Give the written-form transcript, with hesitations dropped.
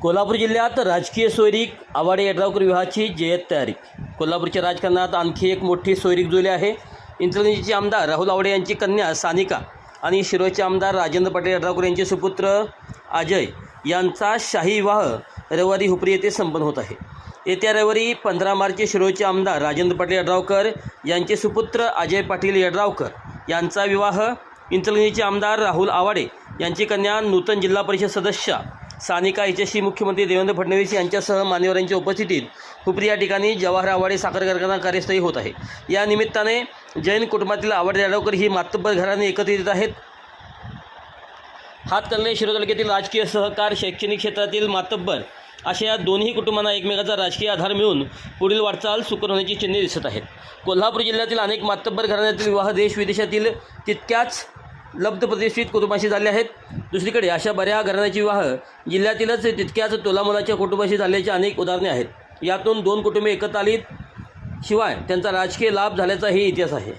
कोल्हापूर जिल्ह्यात राजकीय सोयरीक आवाडे यड्रावकर विवाहाची जय्यत तयारी। कोल्हापूरच्या राजकारणात आणखी एक मोठी सोयरीक जुळली आहे। इचलकरंजीचे आमदार राहुल आवाडे यांची कन्या सानिका आणि शिरोळचे आमदार राजेंद्र पाटील यड्रावकर यांचे सुपुत्र अजय यांचा शाही विवाह रविवारी हुपरी येथे संपन्न होत आहे। येत्या रविवारी 15 मार्च शिरोळचे आमदार राजेंद्र पाटील यड्रावकर यांचे सुपुत्र अजय पाटील यड्रावकर यांचा विवाह इचलकरंजीचे आमदार राहुल आवाडे यांची कन्या नूतन जिल्हा परिषद सदस्य सानिका हिच्याशी मुख्यमंत्री देवेंद्र फडणवीस यांच्यासह मान्यवरांच्या उपस्थितीत हुपरी या ठिकाणी जवाहर आवाडे साखर कारखाना कार्यस्थळी होत आहे। या निमित्ताने जैन कुटुंबातील आवाडे यड्रावकर ही मातब्बर घराणे एकत्रित येत आहेत। हातकणंगले शिरोळ तालुक्यातील राजकीय सहकार शैक्षणिक क्षेत्रातील मातब्बर अशा या दोन्ही कुटुंबांना एकमेकाचा राजकीय आधार मिळून पुढील वाटचाल सुकर होण्याची चिन्हे दिसत आहेत। कोल्हापूर जिल्ह्यातील अनेक मातब्बर घराण्यातील विवाह देश विदेशातील तितक्याच लब्ध प्रतिष्ठित कुटुंबाशी झाले आहेत। दुसरीकडे अशा बऱ्या घराण्याचे विवाह जिल्ह्यातीलच तितक्याच तोलामोलाच्या कुटुंबाशी झाल्याची अनेक उदाहरणे आहेत। यातून दोन कुटुंबे एकत्र आलीत शिवाय त्यांचा राजकीय लाभ झाल्याचाही इतिहास आहे।